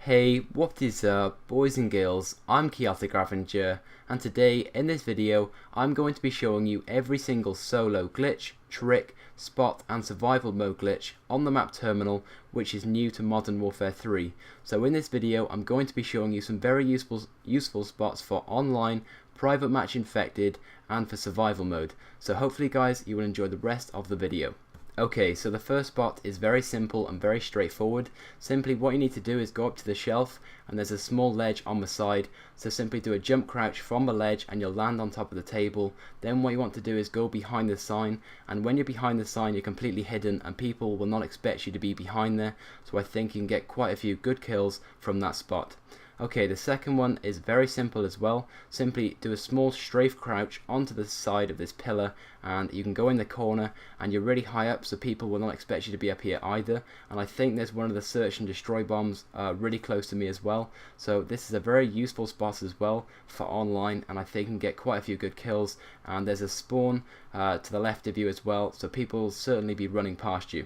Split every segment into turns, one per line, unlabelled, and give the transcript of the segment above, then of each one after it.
Hey, what is up, boys and girls? I'm Chaotic Avenger, and today in this video I'm going to be showing you every single solo glitch, trick, spot and survival mode glitch on the map terminal which is new to Modern Warfare 3. So in this video I'm going to be showing you some very useful spots for online, private match infected and for survival mode. So hopefully guys you will enjoy the rest of the video. Okay, so the first spot is very simple and very straightforward. Simply what you need to do is go up to the shelf and there's a small ledge on the side. So simply do a jump crouch from the ledge and you'll land on top of the table. Then what you want to do is go behind the sign, and when you're behind the sign you're completely hidden and people will not expect you to be behind there. So I think you can get quite a few good kills from that spot. Okay, the second one is very simple as well. Simply do a small strafe crouch onto the side of this pillar and you can go in the corner and you're really high up so people will not expect you to be up here either. And I think there's one of the search and destroy bombs really close to me as well. So this is a very useful spot as well for online, and I think you can get quite a few good kills. And there's a spawn to the left of you as well, so people will certainly be running past you.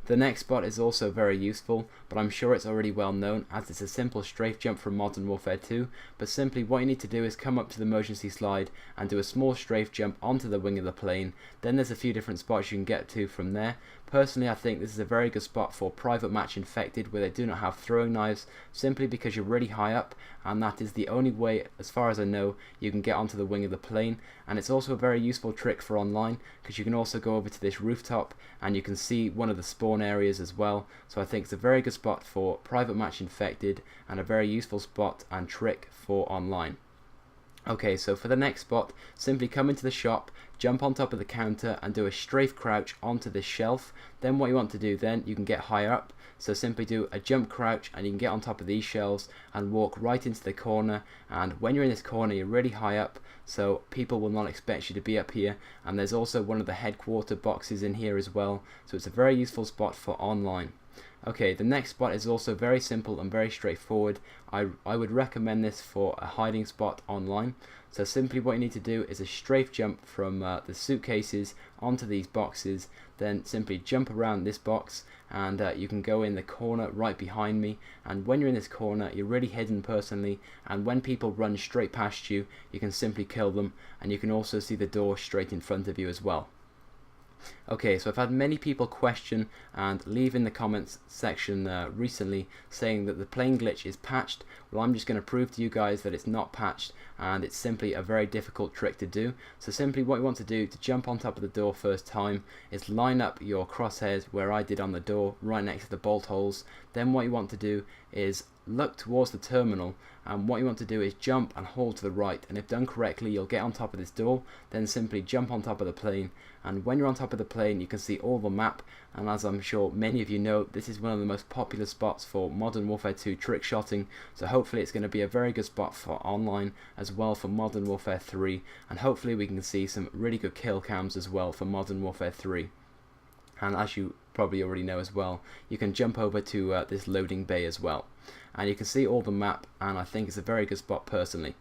The next spot is also very useful, but I'm sure it's already well known as it's a simple strafe jump from Modern Warfare 2, but simply what you need to do is come up to the emergency slide and do a small strafe jump onto the wing of the plane. Then there's a few different spots you can get to from there. Personally I think this is a very good spot for private match infected where they do not have throwing knives, simply because you're really high up and that is the only way, as far as I know, you can get onto the wing of the plane. And it's also a very useful trick for online because you can also go over to this rooftop and you can see one of the spawn areas as well. So I think it's a very good spot for private match infected and a very useful spot and trick for online. Okay, so for the next spot, simply come into the shop, jump on top of the counter and do a strafe crouch onto this shelf. Then what you want to do then, you can get higher up, so simply do a jump crouch and you can get on top of these shelves and walk right into the corner. And when you're in this corner you're really high up, so people will not expect you to be up here. And there's also one of the headquarter boxes in here as well, so it's a very useful spot for online. Okay, the next spot is also very simple and very straightforward. I would recommend this for a hiding spot online. So simply what you need to do is a strafe jump from the suitcases onto these boxes, then simply jump around this box and you can go in the corner right behind me. And when you're in this corner you're really hidden personally, and when people run straight past you you can simply kill them, and you can also see the door straight in front of you as well. Okay, so I've had many people question and leave in the comments section recently saying that the plane glitch is patched. Well, I'm just going to prove to you guys that it's not patched and it's simply a very difficult trick to do. So simply what you want to do to jump on top of the door first time is line up your crosshairs where I did on the door, right next to the bolt holes. Then what you want to do is look towards the terminal, and what you want to do is jump and hold to the right, and if done correctly you'll get on top of this door. Then simply jump on top of the plane, and when you're on top of the plane you can see all the map. And as I'm sure many of you know, this is one of the most popular spots for Modern Warfare 2 trick shotting, so hopefully it's going to be a very good spot for online as well for Modern Warfare 3, and hopefully we can see some really good kill cams as well for Modern Warfare 3. And as you probably already know as well, you can jump over to this loading bay as well, and you can see all the map, and I think it's a very good spot personally.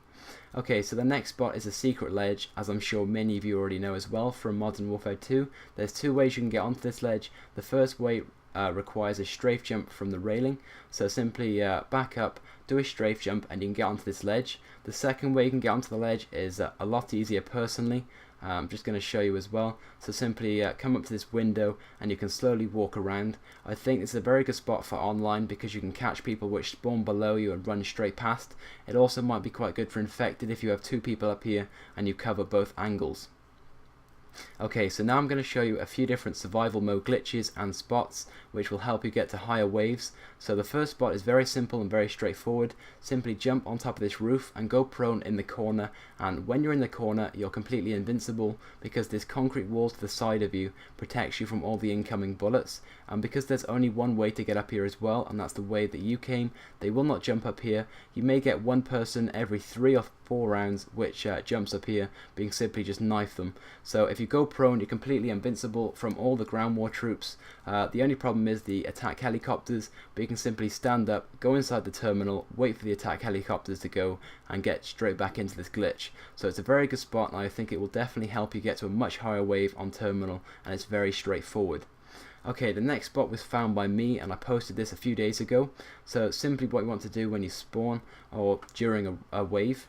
Okay, so the next spot is a secret ledge, as I'm sure many of you already know as well from Modern Warfare 2. There's two ways you can get onto this ledge. The first way requires a strafe jump from the railing, so simply back up, do a strafe jump and you can get onto this ledge. The second way you can get onto the ledge is a lot easier personally. I'm just going to show you as well. So simply come up to this window and you can slowly walk around. I think this is a very good spot for online because you can catch people which spawn below you and run straight past. It also might be quite good for infected if you have two people up here and you cover both angles. Okay, so now I'm going to show you a few different survival mode glitches and spots which will help you get to higher waves. So the first spot is very simple and very straightforward. Simply jump on top of this roof and go prone in the corner, and when you're in the corner you're completely invincible because this concrete wall to the side of you protects you from all the incoming bullets. And because there's only one way to get up here as well, and that's the way that you came, they will not jump up here. You may get one person every 3 or 4 rounds which jumps up here, being simply just knife them. So if you go prone you're completely invincible from all the ground war troops. The only problem is the attack helicopters, but you can simply stand up, go inside the terminal, wait for the attack helicopters to go and get straight back into this glitch. So it's a very good spot and I think it will definitely help you get to a much higher wave on terminal, and it's very straightforward. Okay, the next spot was found by me and I posted this a few days ago. So simply what you want to do when you spawn or during a wave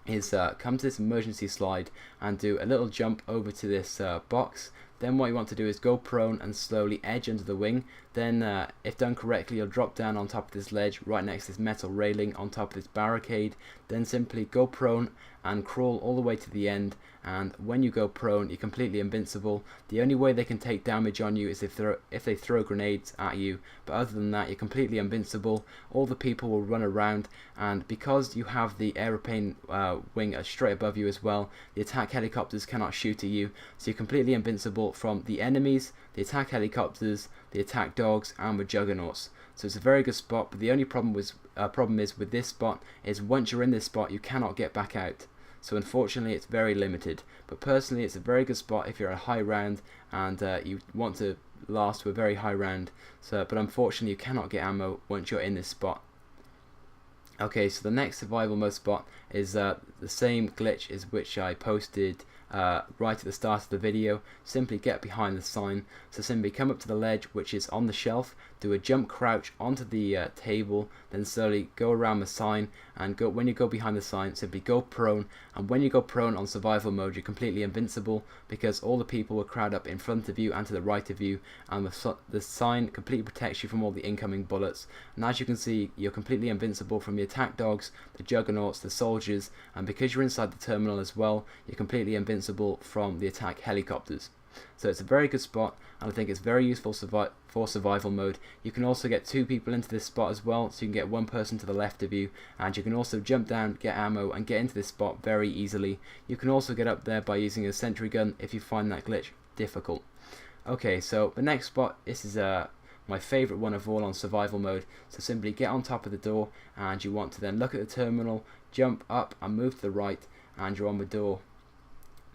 is come to this emergency slide and do a little jump over to this box. Then what you want to do is go prone and slowly edge under the wing. Then if done correctly, you'll drop down on top of this ledge right next to this metal railing on top of this barricade. Then simply go prone and crawl all the way to the end, and when you go prone you're completely invincible. The only way they can take damage on you is if they throw grenades at you, but other than that you're completely invincible. All the people will run around, and because you have the aeroplane wing straight above you as well, the attack helicopters cannot shoot at you, so you're completely invincible from the enemies, the attack helicopters, the attack dogs, and with juggernauts. So it's a very good spot, but the only problem is with this spot is once you're in this spot you cannot get back out. So unfortunately it's very limited, but personally it's a very good spot if you're at a high round and you want to last to a very high round. But unfortunately you cannot get ammo once you're in this spot. Okay, so the next survival mode spot is the same glitch as which I posted right at the start of the video. Simply get behind the sign. So simply come up to the ledge which is on the shelf, do a jump crouch onto the table, then slowly go around the sign, and when you go behind the sign simply go prone, and when you go prone on survival mode you're completely invincible because all the people will crowd up in front of you and to the right of you, and the sign completely protects you from all the incoming bullets. And as you can see, you're completely invincible from the attack dogs, the juggernauts, the soldiers, and because you're inside the terminal as well, you're completely invincible from the attack helicopters. So it's a very good spot, and I think it's very useful for survival mode. You can also get 2 people into this spot as well, so you can get 1 person to the left of you, and you can also jump down, get ammo, and get into this spot very easily. You can also get up there by using a sentry gun if you find that glitch difficult. Okay, so the next spot, this is my favourite one of all on survival mode. So simply get on top of the door, and you want to then look at the terminal, jump up and move to the right, and you're on the door.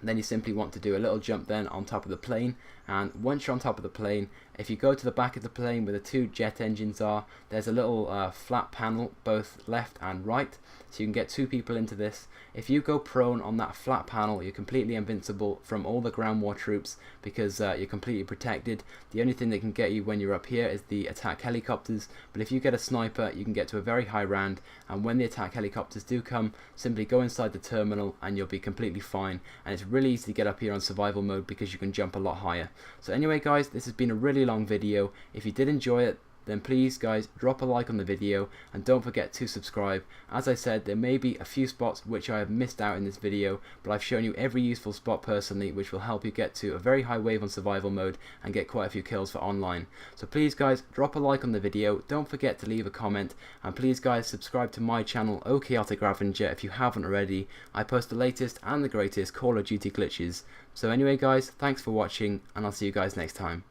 Then you simply want to do a little jump then on top of the plane, and once you're on top of the plane, if you go to the back of the plane where the 2 jet engines are, there's a little flat panel both left and right, so you can get 2 people into this. If you go prone on that flat panel, you're completely invincible from all the ground war troops because you're completely protected. The only thing that can get you when you're up here is the attack helicopters, but if you get a sniper you can get to a very high round, and when the attack helicopters do come, simply go inside the terminal and you'll be completely fine. And it's really easy to get up here on survival mode because you can jump a lot higher. So anyway guys, this has been a really long video. If you did enjoy it, then please guys drop a like on the video and don't forget to subscribe. As I said, there may be a few spots which I have missed out in this video, but I've shown you every useful spot personally which will help you get to a very high wave on survival mode and get quite a few kills for online. So please guys drop a like on the video, don't forget to leave a comment, and please guys subscribe to my channel Chaotic Ravager if you haven't already. I post the latest and the greatest Call of Duty glitches. So anyway guys, thanks for watching, and I'll see you guys next time.